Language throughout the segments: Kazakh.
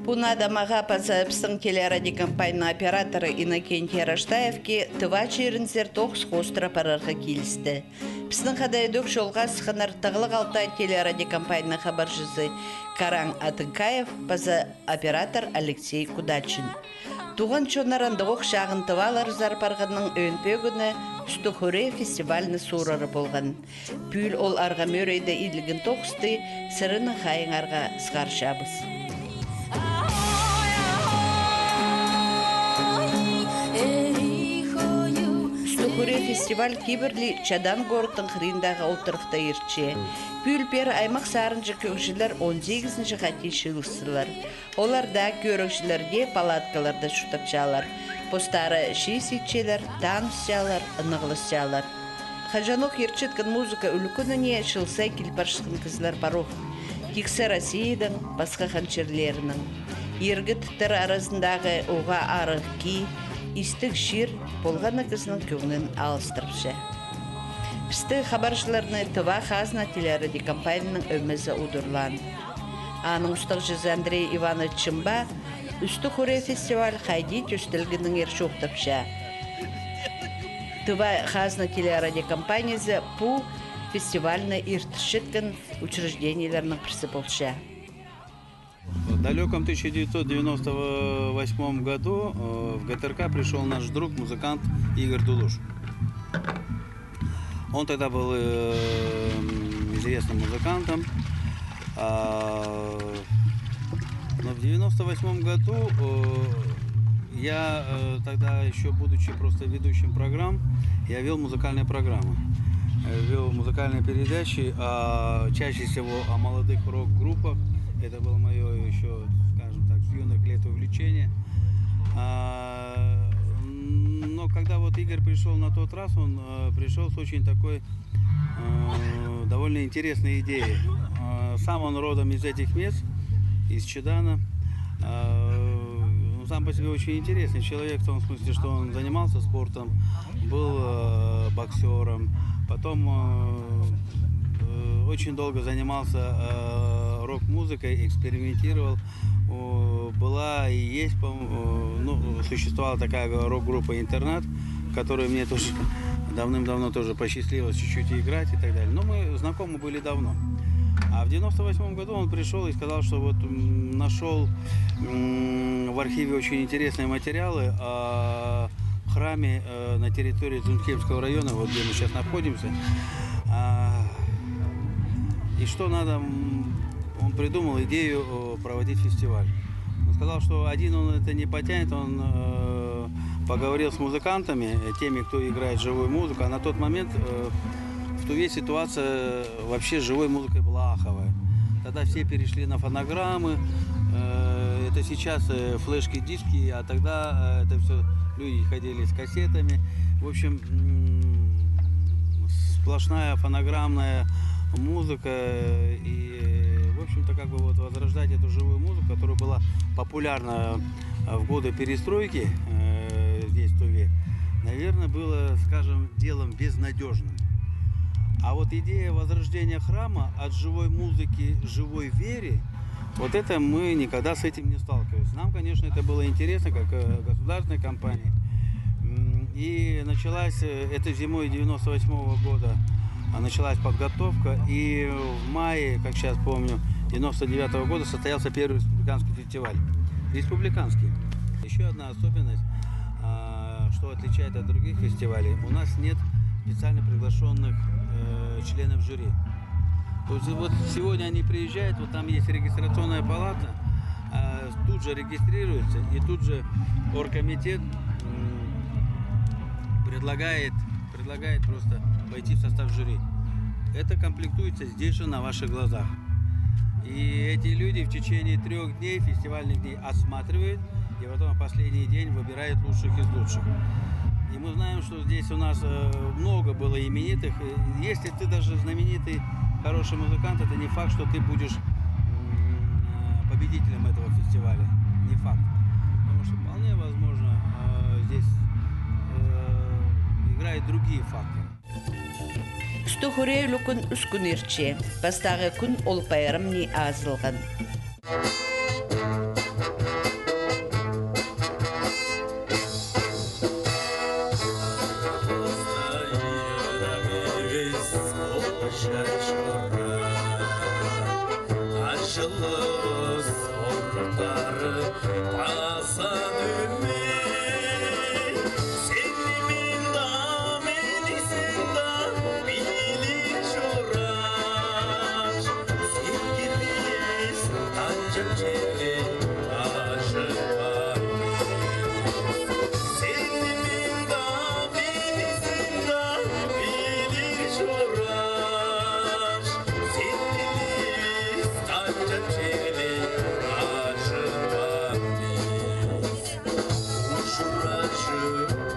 Пунадамага пазапстың телерадиокомпания операторы Иннокентий Раштаевке тыва черінзер тоқс хостра парарға келісті. Пістің қадайдық жолға сықынар тығылық алта телерадиокомпания хабаржызы Караң Атынкаев паза оператор Алексей Кудачин. Туған чонарандық шағын тывалар зарпарғының өңпегіні Үстіхөре фестивальны сұрары болған. Пүл ол арға мөрейді идлігін тоқсты сырыны қайын арға сғаршабыз. Үстіхөре фестиваль киберли Чадан городтың қырындағы олтырықта ерче. Пүл пер аймақ сарынжы көкшілер 18-ші қати шылысылар. Оларда көрікшілерге палаткаларда шутапчалар. Постары шиесетчелер, танысчалар, ынығлысчалар. Қажанық ерчеткін музыка үлікініне шылса келпаршықын кізлер барух. Киксі Россияның басқа қанчерлерінің. Ергіттір арасындағы оға арық ки, истік шир болғаны кізінің көңнін алыстырыпшы. Пісті хабаршыларыны тыва қазна телерадиокомпанияның өмізі удырлан. Аның ұстық жүзі Андрей Иванович Чымба Үстіхөре фестиваль қайди төстілгінің ерші оқтапша. Тыва қазна телерадиокомпаниясы бұл фестивальны иртішіткін учрежденияларының бірсі болша. В далеком 1998 году в ГТРК пришел наш друг, музыкант Игорь Дулуш. Он тогда был известным музыкантом. Но в 1998 году я тогда, еще будучи просто ведущим программ, я вел музыкальные программы. Вел музыкальные передачи, чаще всего о молодых рок-группах. Это было мое еще, скажем так, с юных лет увлечение. Но когда вот Игорь пришел на тот раз, он пришел с очень такой довольно интересной идеей. Сам он родом из этих мест, из Чадана. Сам по себе очень интересный человек, в том смысле, что он занимался спортом, был боксером, потом очень долго занимался рок-музыкой, экспериментировал. Была и есть, существовала такая рок-группа «Интернат», в которой мне тоже давным-давно тоже посчастливилось чуть-чуть играть и так далее. Но мы знакомы были давно. А в 98 году он пришел и сказал, что вот нашел в архиве очень интересные материалы о храме на территории Зункемского района, вот где мы сейчас находимся. И что надо, он придумал идею проводить фестиваль. Он сказал, что один он это не потянет, он поговорил с музыкантами, теми, кто играет живую музыку, а на тот момент в Туве ситуация вообще с живой музыкой была аховая. Тогда все перешли на фонограммы, это сейчас флешки, диски, а тогда это все люди ходили с кассетами. В общем, сплошная фонограммная музыка и, в общем-то, как бы вот возрождать эту живую музыку, которая была популярна в годы перестройки здесь, в Туве, наверное, было, скажем, делом безнадежным. А вот идея возрождения храма от живой музыки, живой вере, вот это мы никогда с этим не сталкивались. Нам, конечно, это было интересно, как государственной компании. И началась, это зимой 98 года, началась подготовка. И в мае, как сейчас помню, 99 года состоялся первый республиканский фестиваль. Республиканский. Еще одна особенность, что отличает от других фестивалей, у нас нет специально приглашенных членов жюри. То есть вот сегодня они приезжают, вот там есть регистрационная палата, тут же регистрируются, и тут же оргкомитет предлагает просто войти в состав жюри. Это комплектуется здесь же на ваших глазах. И эти люди в течение 3 дней, фестивальных дней, осматривают, и потом в последний день выбирают лучших из лучших. И мы знаем, что здесь у нас много было именитых. Если ты даже знаменитый, хороший музыкант, это не факт, что ты будешь победителем этого фестиваля. Не факт. Потому что вполне возможно здесь играют другие факторы. Үстіхөре үлікін үш күн ерче, бастағы күн ол пайырым не азылған.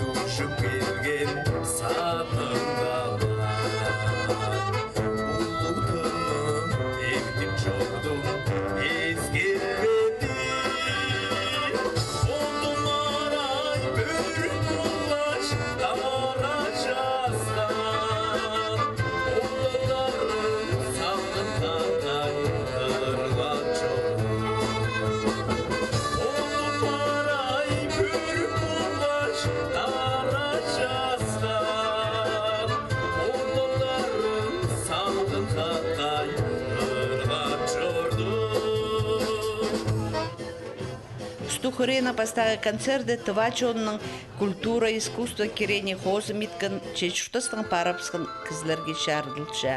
тушып келген сағынғалар ұлытының ектеп жолдың ескербеді болдым арай бір құлаш тамара жазған ұлыларын сағынғандай ырған жол болдым арай бір құлаш тамара жазған ұлыларын сағынғандай ырған жорды. Стухурена поставы концерты Твачонның культура, искусство керені хозы миткін чечуштастың парапсқын кізлерге шардылша.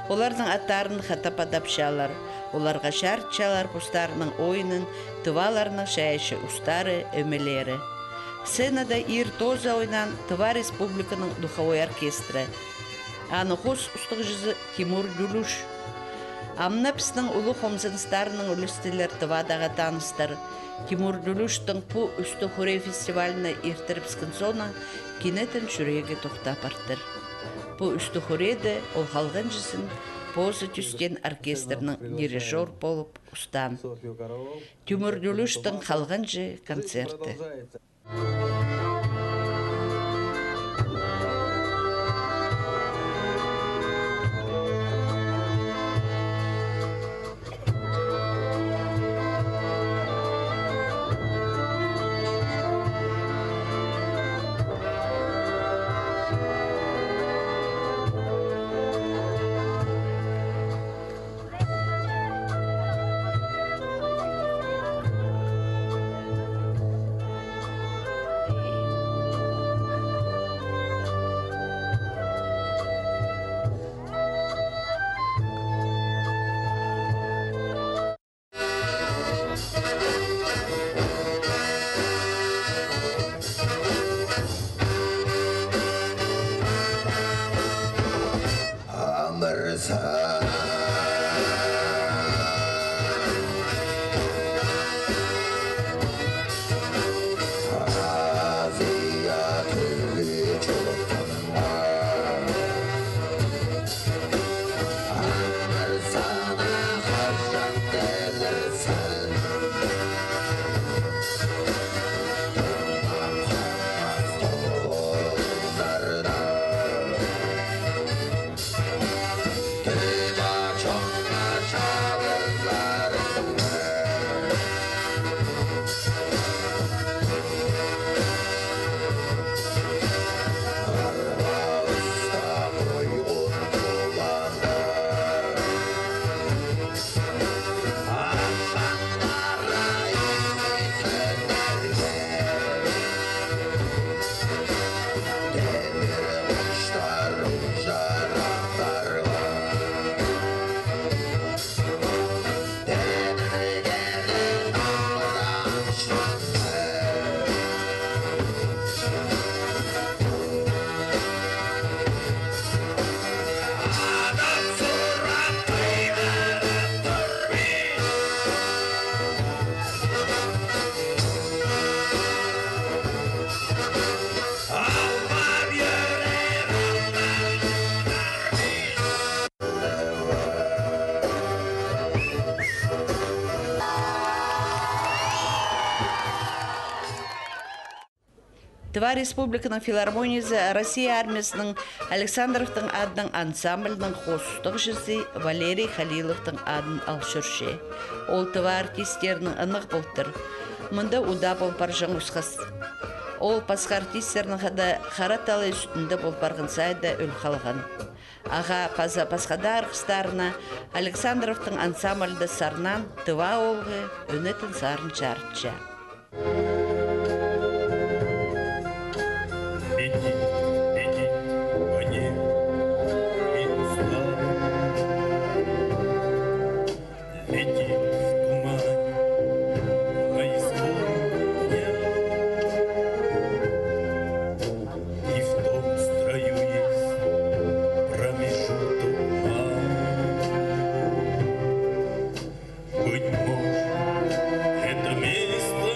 Олардың аттарын хатап адапшалар. Оларға шартчалар пустарының ойынын, тываларының шайшы устары, өмелері. Сценада ир тоза ойнан Тыва Республиканың духовой оркестрі. Аны хоз устық жүзі Тимур Люлуш. Амнапсының ұлы хомзынстарының үлістілер Тывадаға таныстыр. Тимур Люлуштың пу үсті хуре фестиваліне ертіріпскен соңа кенетін жүрегі тоқтапартыр. Пу үсті хуреді ол халғын жүзін позы түскен оркестрінің дирижер болып ұстан. Тимур Люлуштың халғын жы концерті. Тыва Республиканың филармониясы Россия армиясының Александровтың адының ансамблінің хостық жүзі Валерий Халиловтың адын алшырше. Ол Тыва артистерінің ынық болтыр. Мұнда уда болпар жаң ұсқас. Ол пасқа артистерінің қараталы үстінде болпарғын сайда өл қалған. Аға пасқада арқыстарына Александровтың ансамбльді сарнан Тыва олғы өнетін сарын чарытша. Быть может, это место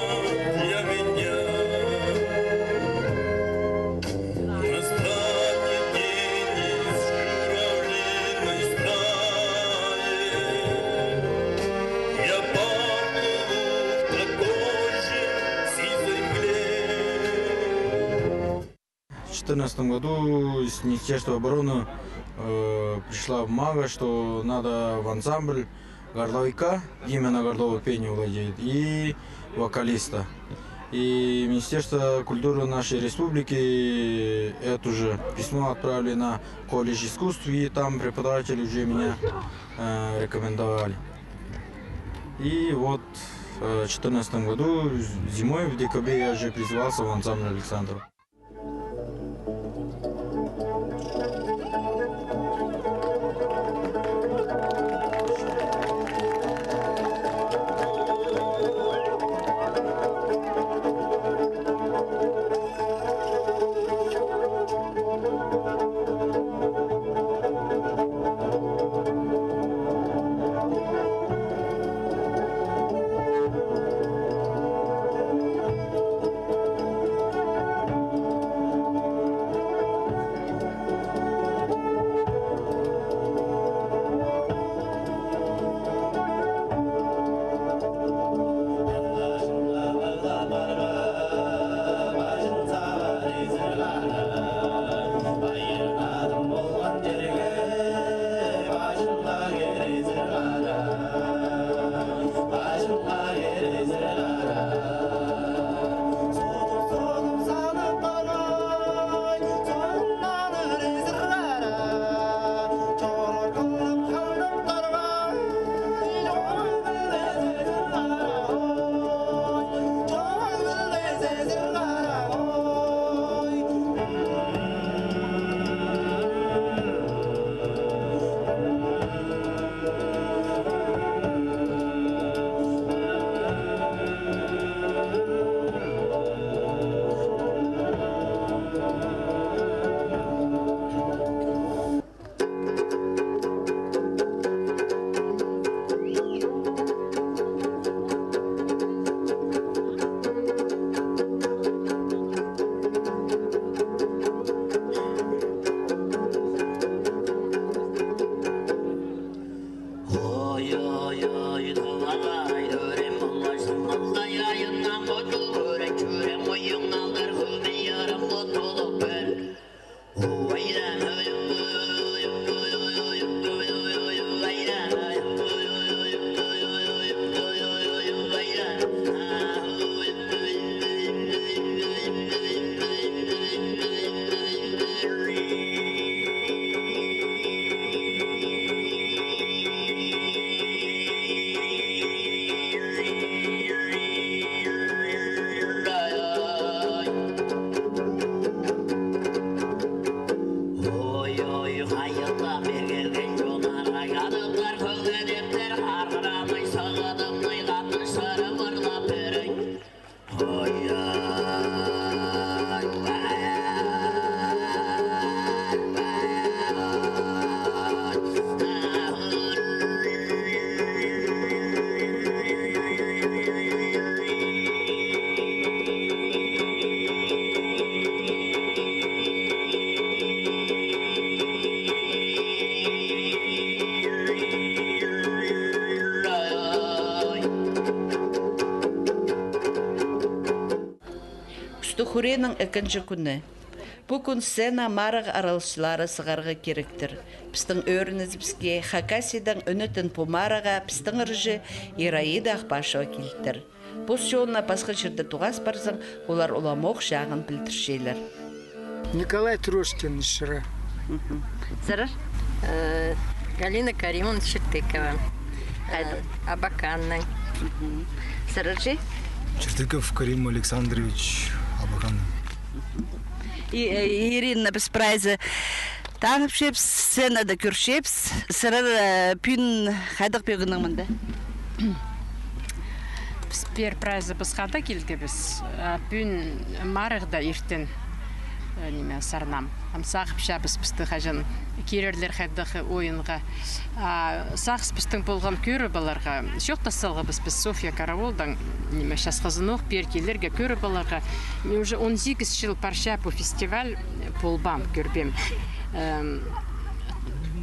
2014 году из Министерства обороны пришла бумага, что надо в ансамбль горловика, именно горлового пения владеет, и вокалиста. И Министерство культуры нашей республики это же письмо отправили на колледж искусств, и там преподаватели уже меня рекомендовали. И вот в 2014 году зимой в декабре я уже призвался в ансамбль Александров. Хүренің екінші күні. Бұл күн сцена марық аралшылары сығарға керектір. Пістің өріңіз бізге Хакасидан үнітін Пумараға пістің ұржы Ираида Ақбашыва келдір. Бұл шоуына басқа жерді туғас барсың, олар оламоқ жағын білдіршейлер. Николай Трошкин Шыра. Сырыр? Галина Каримовна Чертыкова. Абаканның. Сырыр же? Чертыков Карим Александрович Абакан. Ирина біз прайзы таңып шепс, сценада көршепс, сырыр пүн қайдық бегінің мұнда? Біз пер прайзы біз қада келді біз. Пүн марығда ертен сарнам. Сағып шабыз бізді қажын керерлер қайдағы ойынға. Сағыз біздің болған көрі баларға. Шоқта салға біз София Караволдан шасқызын оқ перкелерге көрі баларға. Мен уже 18 жыл парша по фестиваль болбам көрбем.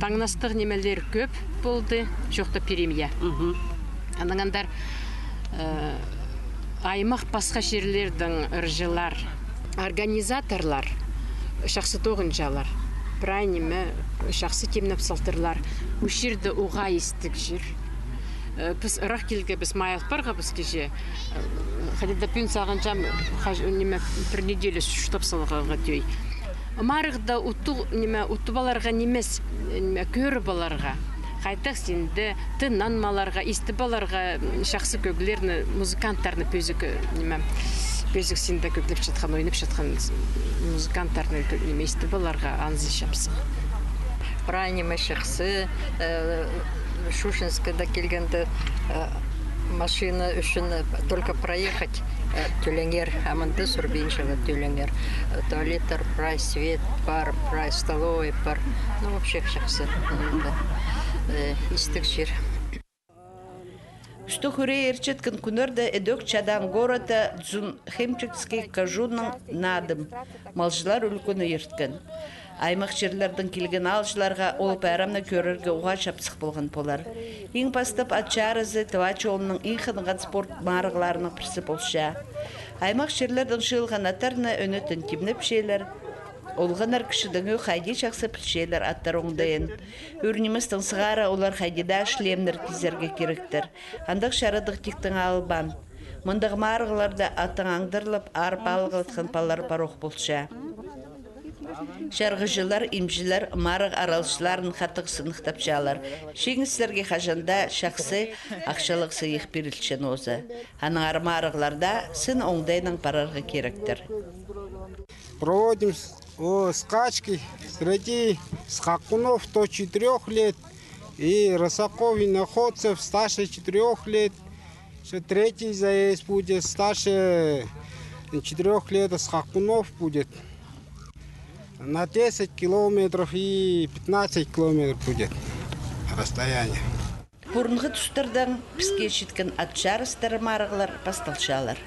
Таңнастық немелер көп болды. Шоқта премия. Анығандар аймақ басқа жерлердің ұржылар, организаторлар шақсы тоғын жалар. Прайниме шақсы темнеп салтырлар. Уширді уға естік жир. Біз ұрақ келге біз майылпарға біз кеже. Қадеда пүн сағын жам бір неделі сұштап салғаға төй. Марығда ұтты баларға немес көрі баларға. Қайтақ сенді тыннан маларға, исті баларға шақсы көглеріні, музыканттарыны пөзік сенді көглеп жатқан, ойнып жатқан музыканттарыны исті баларға анзы шапсың. Прайниме шақсы, Шушинскіда келгенді машина үшін только проехать тюленгер, аманды сурбиншева тюленгер. Туалеттар, прай свет, пар, прай столовый, пар. Ну, вообще шақсы. Истік жер. Что хуре ерчеткін күнерді эдök чадан города Дзун Хемчикский кажуның надым. Малжылар үлкіні ерткен. Аймақ жерлердің келген алшыларға ол бәрамны көрерге уға шапсық болған болар. Ең бастап атчарызы Тывач олының ең қынған спорт марығыларының бірсі болша. Аймақ жерлердің шылған аттарына өнетін тимніп шейлер, олғанар кішідіңі қайди шақсы пілшейлер аттар оңдайын. Өрнемістің сығара олар қайдида шлемдер кезерге керектір. Андық шарадық тектің албан. Мұндық марығыларда аттың аңдырылып, арып алғылытқан палар бароқ болша. Шарғыжылар, имжілер, марық аралшыларын қатық сынықтап жалар. Шеңістерге қажанда шақсы ақшалық сыйық берілшен озы. Аның марығыларда сын оңдайның парарға керектір. Проводим скачки среди скакунов до 4 лет и рысаков и находцев старше 4 лет. Третий заезд будет старше 4 лет скакунов будет. На 10 километров и 15 километров будет расстояние. Бұрынғы тұстардан піске шеткен атчарыстары марығылар басталшалар.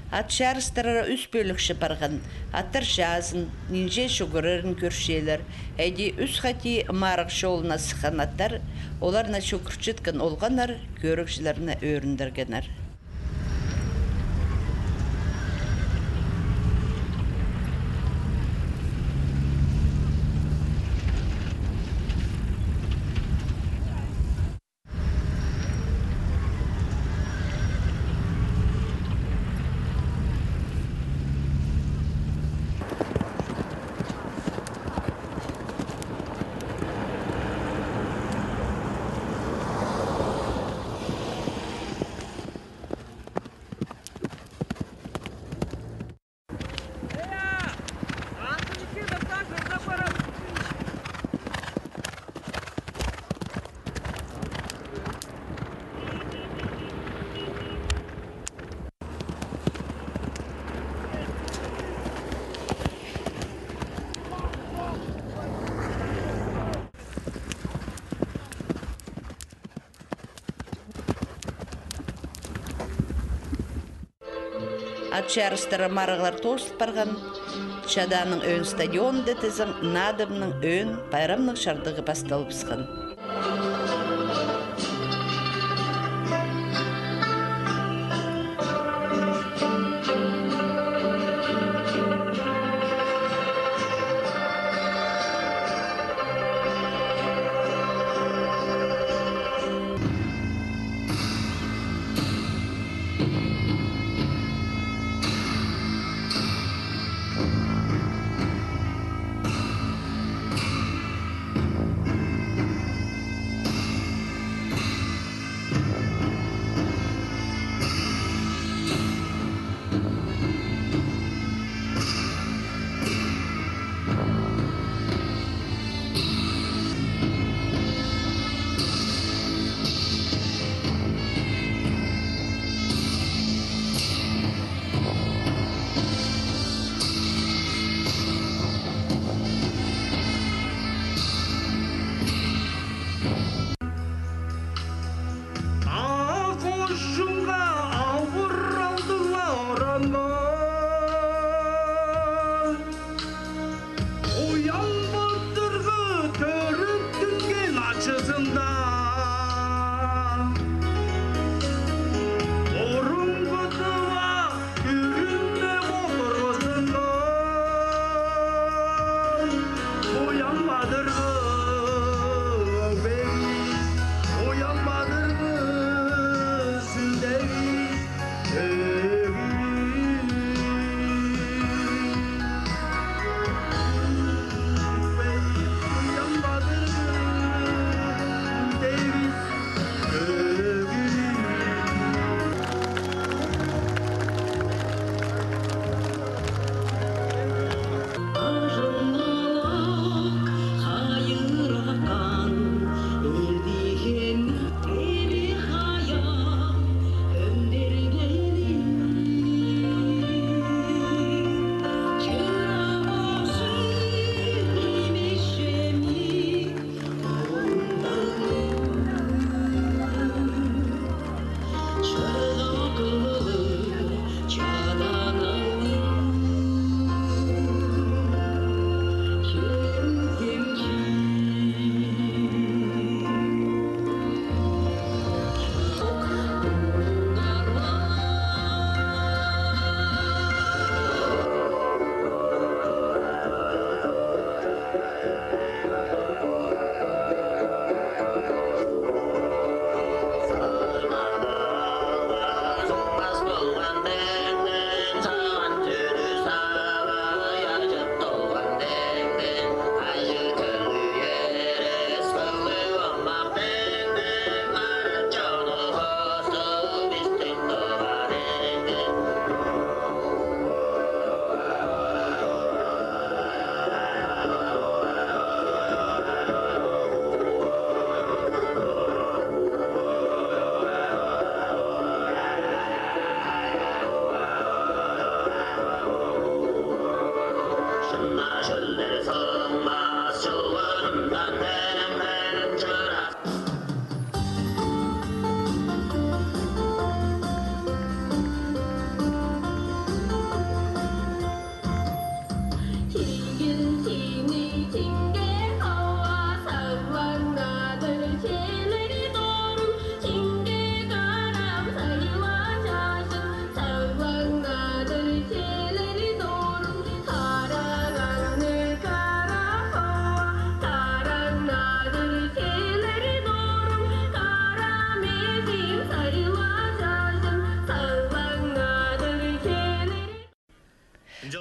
Ат шарыстарара үс бөлікші барған. Аттар жазын, нинже шүгірерін көршелер. Әйді үс қати марық шолына сыққан аттар, оларына шүкірчеткен олғанар, көрікшілеріне өріндіргенер. Ат жарыстары марығылар тосылып барған, Чаданың өн стадион дәтізің, Надымның өн байрамның шардығы басталып сықын.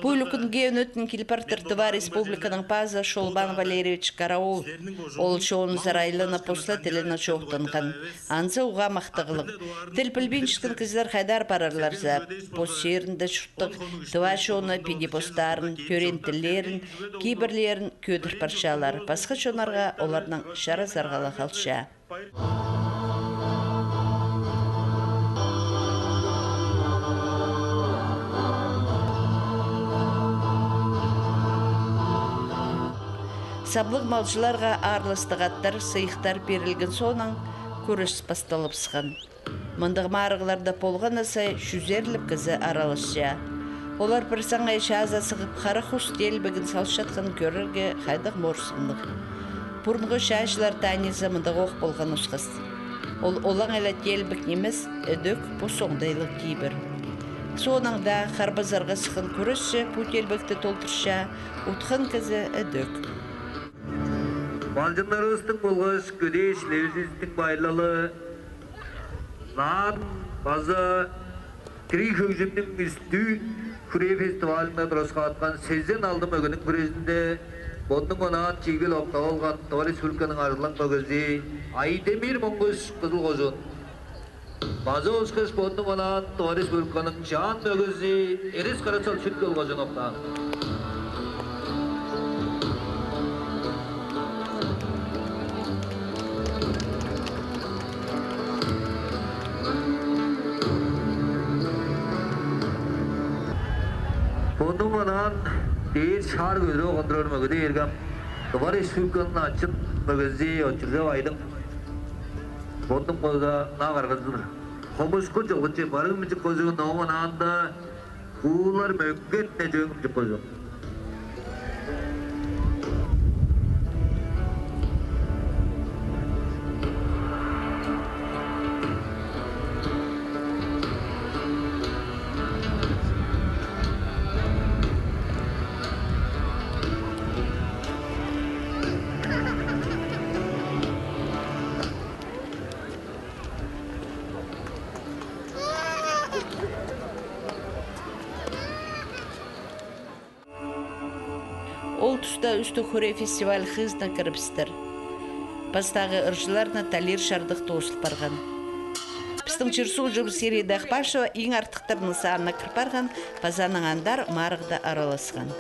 Пуйлукын геөнөтін Килпартер Тыва Республиканың паза Шолбан Валерьевич Караул. Ол шоуын зарайлыны посла тіліні çoğтынған. Анзы уға мақтығылық. Тіл пілбеншісін кізлер қайдар парарлар зап. Пос жерінде шұрттық Тыва шоуны педипостарын, көрентілерін, кейбірлерін көдір паршалар. Басқы шонарға оларның шары зарғалы қалша. Саблық малшыларға арлыстығаттар, сыйықтар берілген соның көріс басталып сыған. Мұндық марығыларда болған асай шүзерліп кізі аралысша. Олар бір саңай шаза сығып қары құс делбігін салшатқан көрірге қайдық морсындық. Бұрынғы шашылар танезі мұндық оқ болған ұсқыз. Ол олаң әлі делбік немес өдөк бұл соңдайлық кейбір. Соныңда қарбазарға сықын көрісші бұл делбікті толтырша, ұтқын кізі өдөк. Малжынларыбыздың болғыш көдеш левсіздіктің байлалы нан, база, кірей көкжімнің үсті күре фестивалында тұрасқа атқан сезден алдым өгінің күрезінде бұндың онаған чегіл опта олған Тыва Республиканың арылан бөгізде Айдемир Моңғыз қызыл қожын. База осқыш бұндың онаған Тыва Республиканың жан бөгізде ерес қарасал шүткіл қожын оптан. Bunun olan değil şar gözü kontrol mögüde ergam. Tıva Reспубликаның açın mögüzde oçurda aydım. Bunun koza nağargızdır. Homusku çoğucu barın mücük kozu noğun anda kuğular mögün ne çoğun mücük kozu. Ол тұста үсті көре фестиваль хызна кіріпістір. Бастағы ұршыларына талер шардық тоғысыл барған. Пістің чырсуғы жұры серейді Ақпашова ең артықтарының сағына кіріп барған, базаның андар марығда араласқан.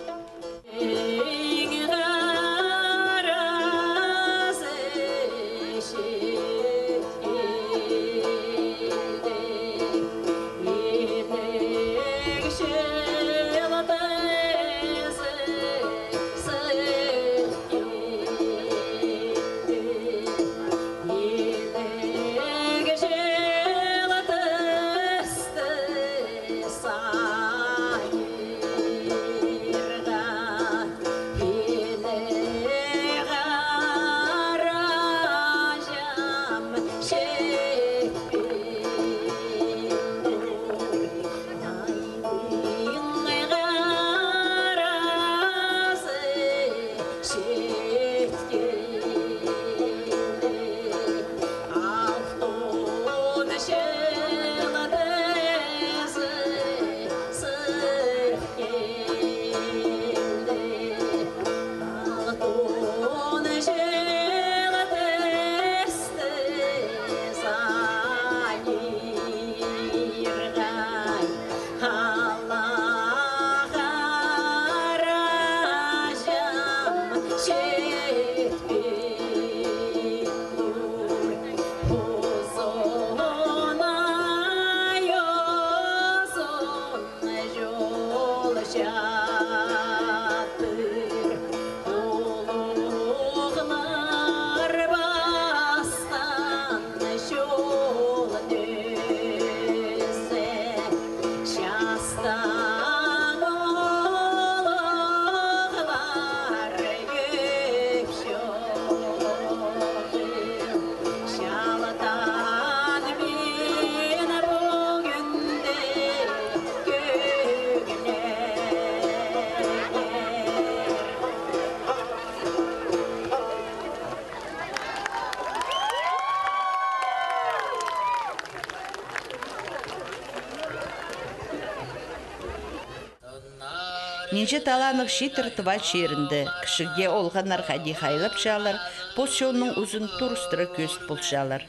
Нинче таланық шитір тыва черінді. Кішіге олғанар хади хайлап жалар, посшонның ұзын тұрыстыры көст бұлшалар.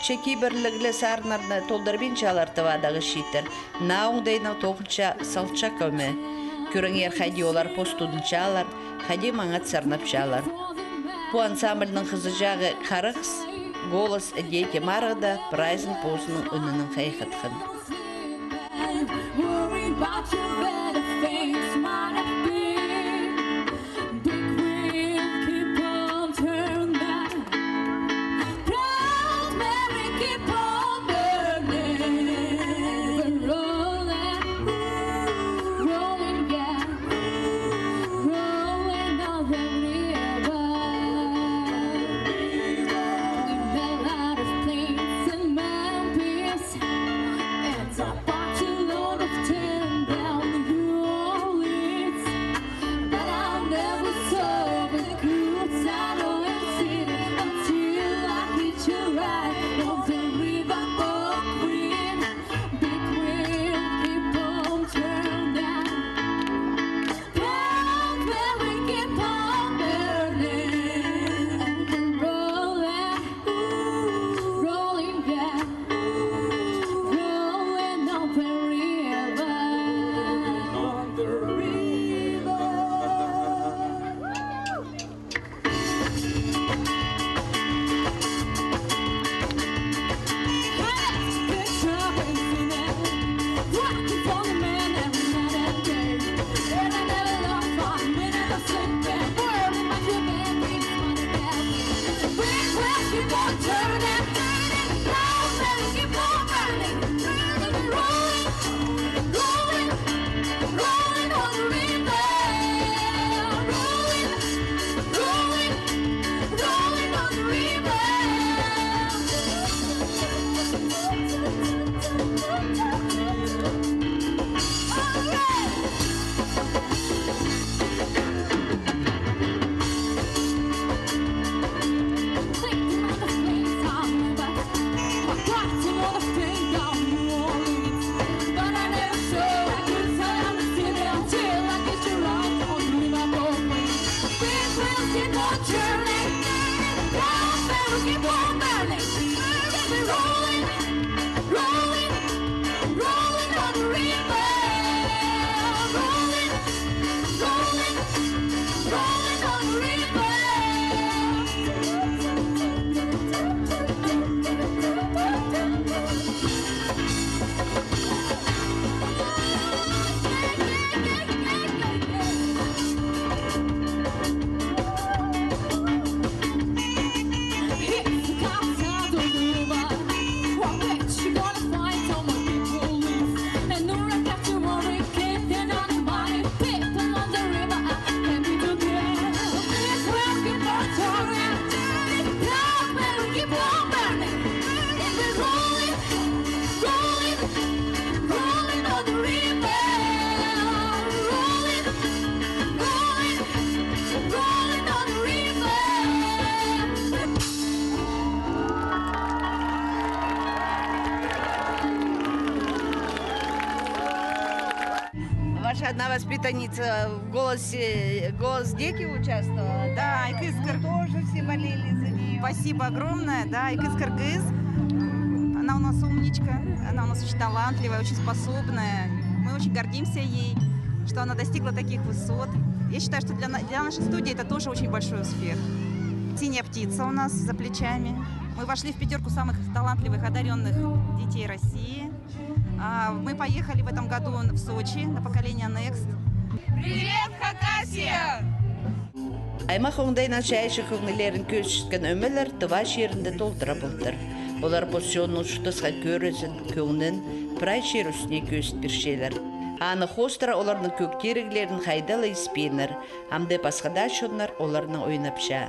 чеки бірліглі сарнарны толдарбин чалар тывадағы шитер. Науңдайна тоғынша салча көме. Күріңер хади олар постудын чалар, хади маңат сарнап чалар. Бұл ансамбльның қызы жағы қарықс, голос әдейте марғыда прайзын позының үнінің қайқытқын. Ваша одна воспитанница в «Голос дети» участвовала? Да, Икыс тоже все болели за нее. Спасибо огромное, да, Икыс Кыргыз. Она у нас умничка, она у нас очень талантливая, очень способная. Мы очень гордимся ей, что она достигла таких высот. Я считаю, что для нашей студии это тоже очень большой успех. «Синяя птица» у нас за плечами. Мы вошли в 5 самых талантливых, одаренных детей России. Мы поехали в этом году в Сочи на поколение Next. Привет, Хакасия! Аймақ оңдайна шайшы көңілерін көшіскен өмелер тываш ерінде толтыра бұлдыр. Олар посионның ұшытысқа көрісін, көңнін, прай шер үстіне көшіт бір шейлер. Аны хостыра оларның көктерігілерін қайдалы іспейнер, амды басқада шонлар оларның ойнапша.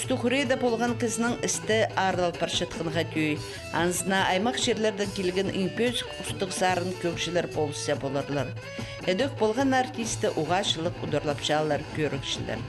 Үстүхүрейді болған кызның істі ардал паршытқынға түй. Анзына аймақ жерлерден келген импөз ұстық сарын көкшілер болса боларлар. Эдөк болған артисті уғашылық ұдырлапшалар көрікшілер.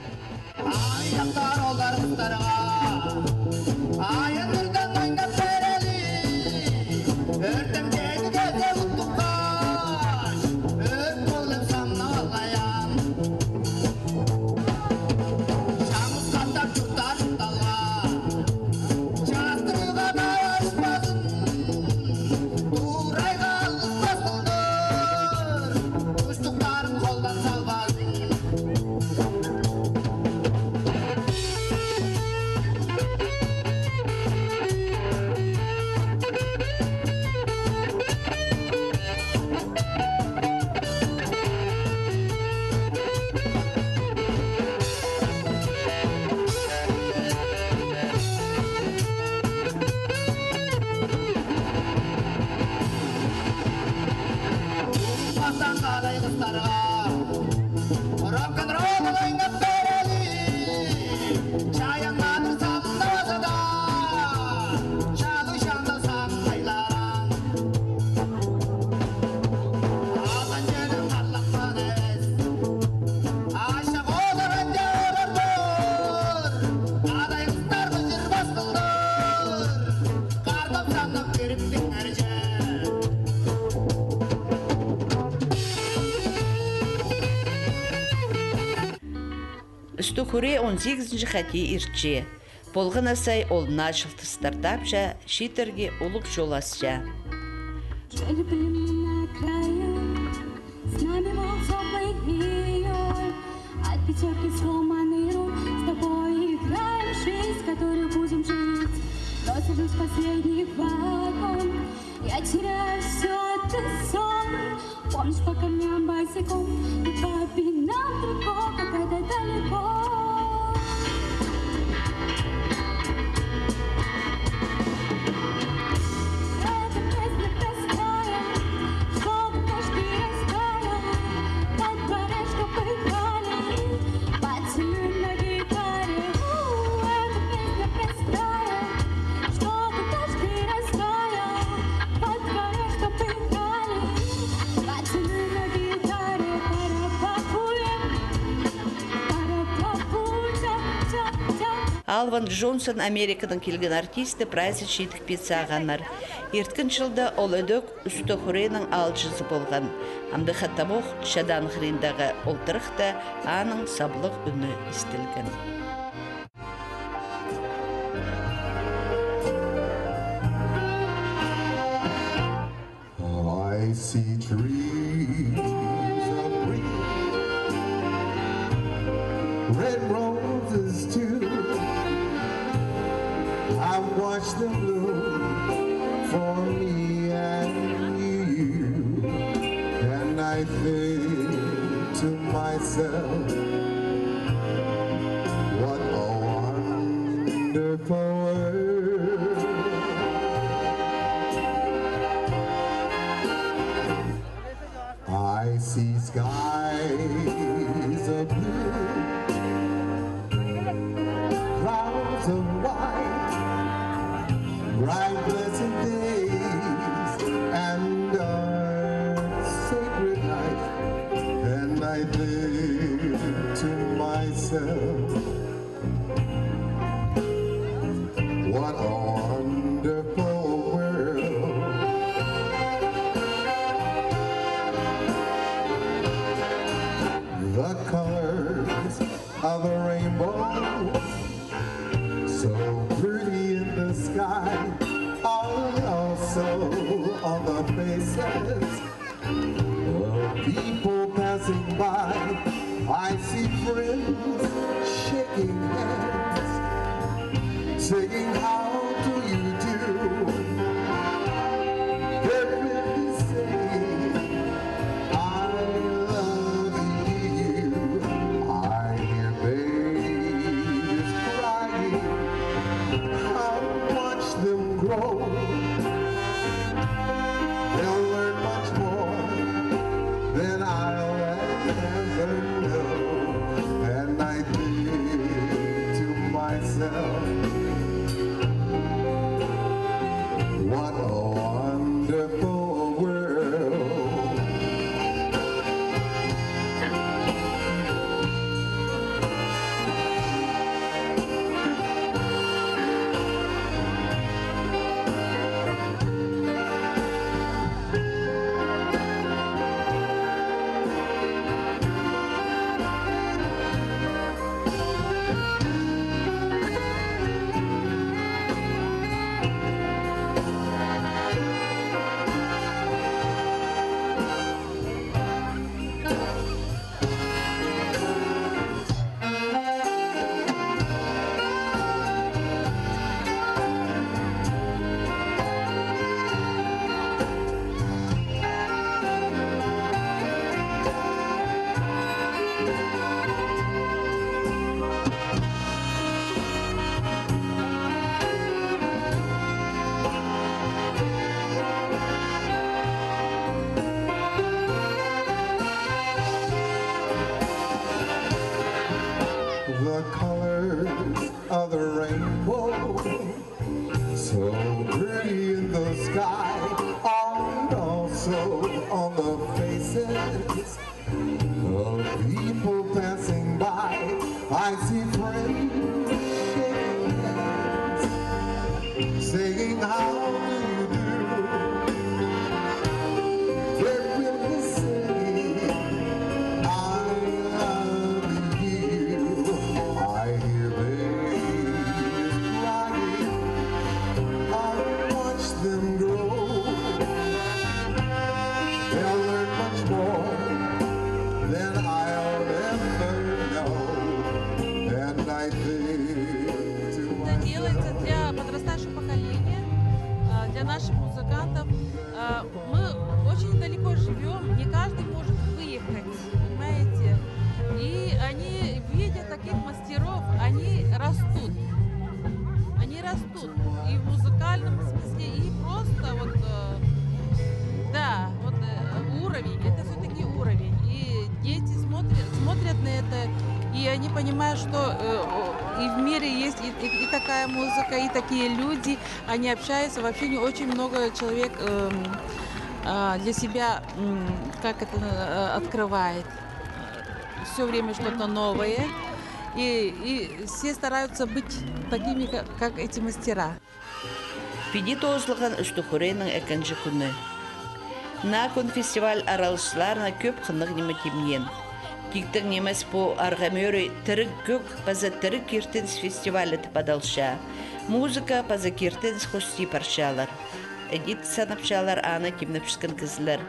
Үстүхүре 18-ші қати ирче. Болған асай олына жылты стартапша, шитерге улық жол асша. Я теряю все, ты сон. Помнишь по камням босиком, и по пинам трико, как это далеко. Эта песня простая, что ты каждый растаял. Как дворец, что пыхали, поцелуй на гитаре. Эта песня простая, что ты каждый растаял. Как дворец, что пыхали, поцелуй на гитаре. Алван Джонсон Америкадан келген артисті прайсы шетік петса ағанар. Ерткін жылда ол өдік Үстүхүренің алжызы болған. Амды хаттамоқ шадан ғыриндағы олтырықта аның саблық үні істілген. I see trees of green, red roses too. I've watched them bloom for me and you, and I think to myself, what a wonderful world. I see skies of blue, clouds of white, bright blessed days, and dark sacred night. And I think to myself, what a wonderful world. The colors of a rainbow, so pretty in the sky, are also on the faces of people passing by. I see friends shaking hands, saying, how do you do? They're really saying, I love you. I hear babies crying, I'll watch them grow. They'll learn much more than I'll ever know. And I colors of the rainbow, so pretty in the sky, and also on the faces of people passing by. I see friends shaking hands, saying how do you do. They're really saying I love you. I hear babies crying, I watch them grow. They'll learn much more than I'll ever know. And I think to Это делается для подрастающего поколения, для наших музыкантов. Мы очень далеко живем, не каждый может выехать, понимаете? И они, видя таких мастеров, они растут. Они растут и в музыкальном смысле, и просто вот, да, вот уровень, это все-таки уровень. И дети смотрят на это, и они понимают, что и в мире есть и такая музыка, и такие люди, они общаются, вообще не очень много человек для себя, как это, открывает. Все время что-то новое, и все стараются быть такими, как эти мастера. Пиди тоозлыган үстүхүренің экенжі күні. Након фестиваль аралышыларына көп қынық немі темнен. Тиктің немес по арғамөрі тірік көк база тірік кертенс фестивалі тіпадалша. Музыка база кертенс хости парчалар. Эдит санапчалар аны кемнепшкін кізілер.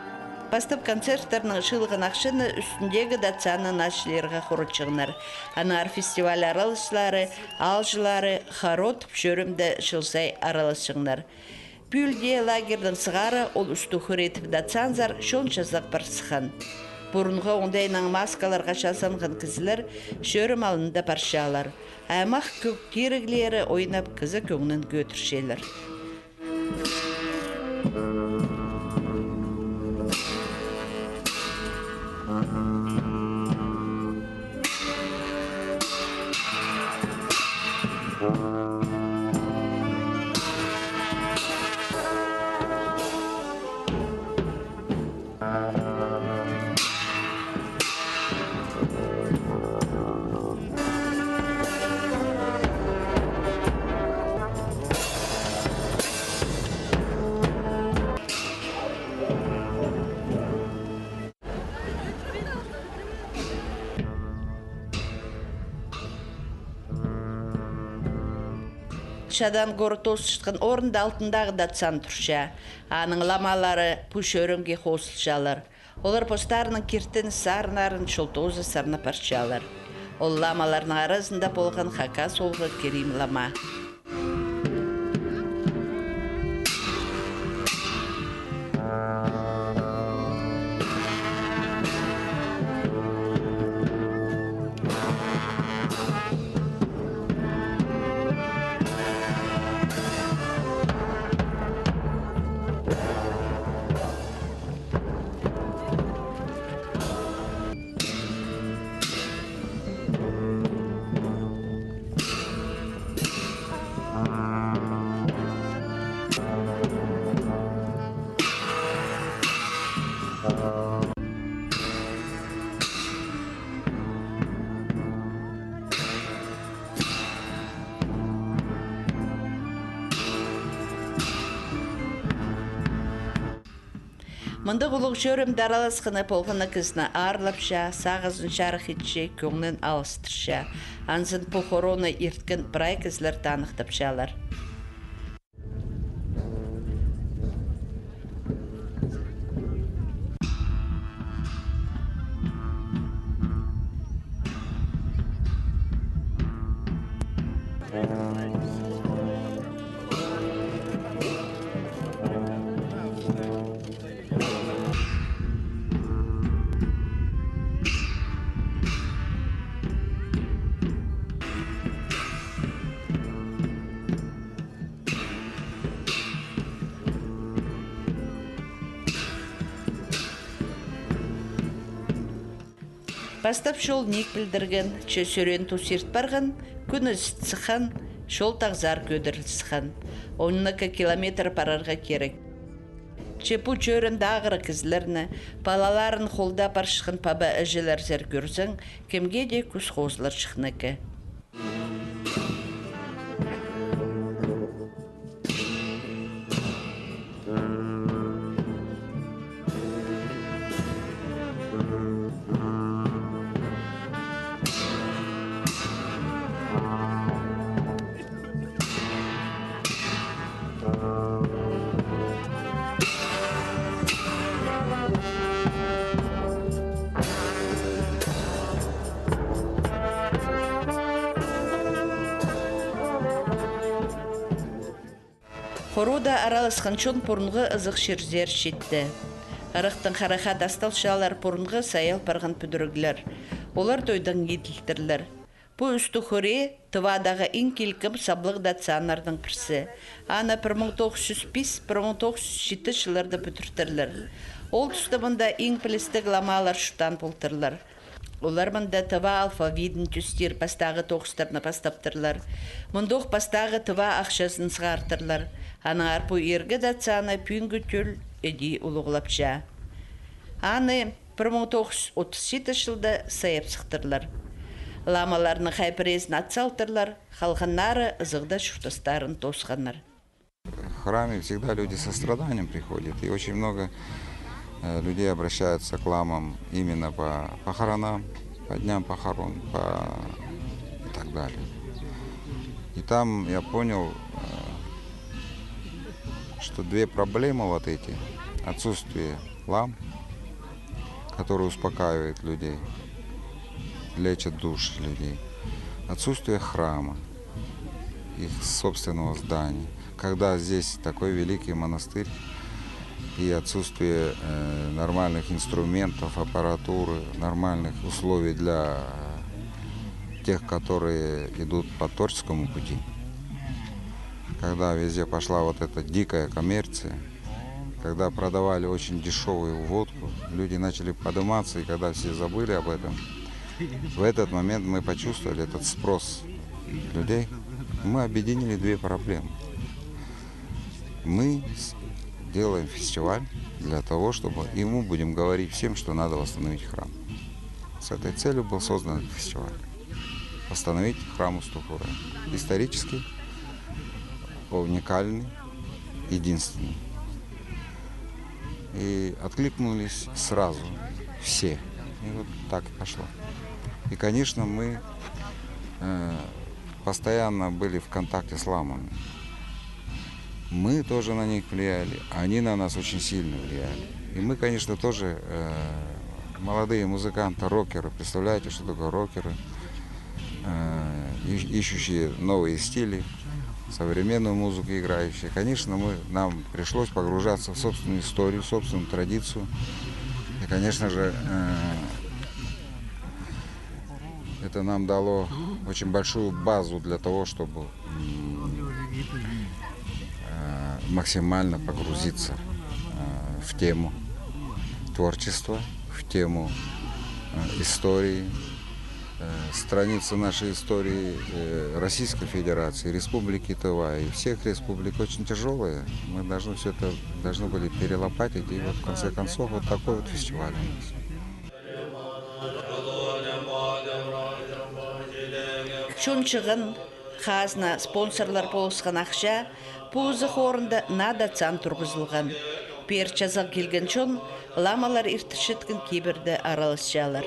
Бастып концерттарының шылығын ақшыны үстіндегі датсаны нашлерға құрытшығынар. Анар фестиваль аралышылары, алжылары, харот пшөрімді шылсай аралышығынар. Пүлде лагердің сығары ол үсті хүретіп датсанзар шон жазақ барсыған. Бұрынғы ондайның маскаларға шасанған кізілер шөрім алында паршалар. Аймақ көк керіглері ойнап кізі көңнін көтіршелер. Шадан горотос шыққан орында алтындағы датсан тұрша. Аның ламалары пүшөрімге қосылшалар. Олар постарының кертін сарнарын шолтозы сарна парчалар. Ол ламаларының арасында болған хака солғы керим лама. Мында ғылық жөрім дараласқыны болғыны кізіні арлапша, сағызын жарық етше, көңнен алыстырша. Анзын похороны ерткін бірай кізлер танықтапшалар. Бастап шол ник білдірген, сөйрен тусирт барған, күн ыстыхан, шол тағзар көдірілсіхан. 12 километр парарға керек. Чепу чөрін дағыры кізлеріні, балаларын холда паршықын паба әжілер зер көрсің, кемге де күз қозылар шықныкі. Хорода араласқанчон пұрынғы ызық шерзер шетті. Арықтың қарақат асталшалар пұрынғы саял парған пүдірігілер. Олар дойдан етілтірлер. Бұ үсті хоре тывадағы ең келкім саблық датсанардың пірсі. Ана 1905-1907 жыларды бүтіртірлер. Ол тұстымында ең пілісті ғламалар шутан болтырлар. Олар мұнда тыва алфавидін түстер пастағы тоқыстарына пастаптырлар. Мұндық пастағы тыва ақшасын сығартырлар. Аны арпу ергі датсаны пүйінгі түл әді ұлығылапша. Аны 1937 жылда сайып сықтырлар. Ламаларны хайпірезін атсалтырлар, халғаннары ызығда шұртыстарын тосқанар. В храме всегда люди со страданием приходят, и очень много людей обращаются к ламам именно по похоронам, по дням похорон, и так далее. И там я понял, что две проблемы вот эти: отсутствие лам, которые успокаивают людей, лечат души людей, отсутствие храма, их собственного здания. Когда здесь такой великий монастырь и отсутствие нормальных инструментов, аппаратуры, нормальных условий для тех, которые идут по творческому пути, когда везде пошла вот эта дикая коммерция, когда продавали очень дешевую водку, люди начали подниматься, и когда все забыли об этом, в этот момент мы почувствовали этот спрос людей. Мы объединили две проблемы. Мы делаем фестиваль для того, чтобы ему будем говорить всем, что надо восстановить храм. С этой целью был создан этот фестиваль. Восстановить храм Устухура. Исторический, уникальный, единственный. И откликнулись сразу все. И вот так и пошло. И, конечно, мы постоянно были в контакте с ламами. Мы тоже на них влияли, они на нас очень сильно влияли. И мы, конечно, тоже молодые музыканты, рокеры. Представляете, что такое рокеры? Ищущие новые стили, современную музыку играющие. Конечно, нам пришлось погружаться в собственную историю, в собственную традицию. И, конечно же, это нам дало очень большую базу для того, чтобы максимально погрузиться в тему творчества, в тему истории, страницы нашей истории Российской Федерации, Республики Тыва и всех республик очень тяжелые. Мы должны все это были перелопатить, и вот в конце концов вот такой вот фестиваль у нас. Шунчығын, қазына спонсорлар болысқан ақша, пузы хорында нада цан тұрғызылған. Перчазақ келген шон, ламалар иртішіткен кейбірді аралысшалар.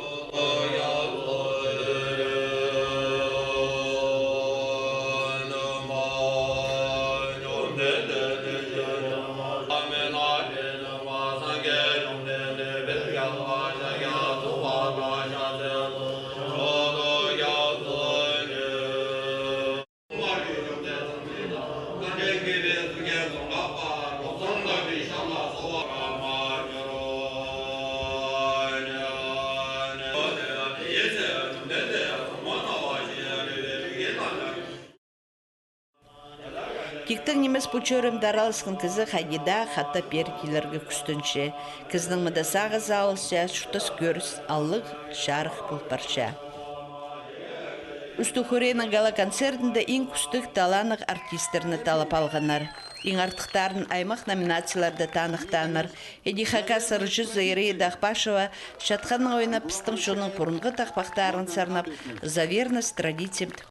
Тиктің немес пучөрім даралысқын кізі хагида хатта перкелерге күстінші. Кіздің мыдасағы заулся, шутас көріс, аллық шарық бұл парша. Үстіхурейінің гала концертінде ең күстік таланық артистеріні талап алғанар. Ең артықтарын аймақ номинацияларды танықтаныр. Эдихака сырыжы Зайрей Дахпашева шатқанның ойына пістің шоның бұрынғы тақпақтарын сарнап, за верность традициям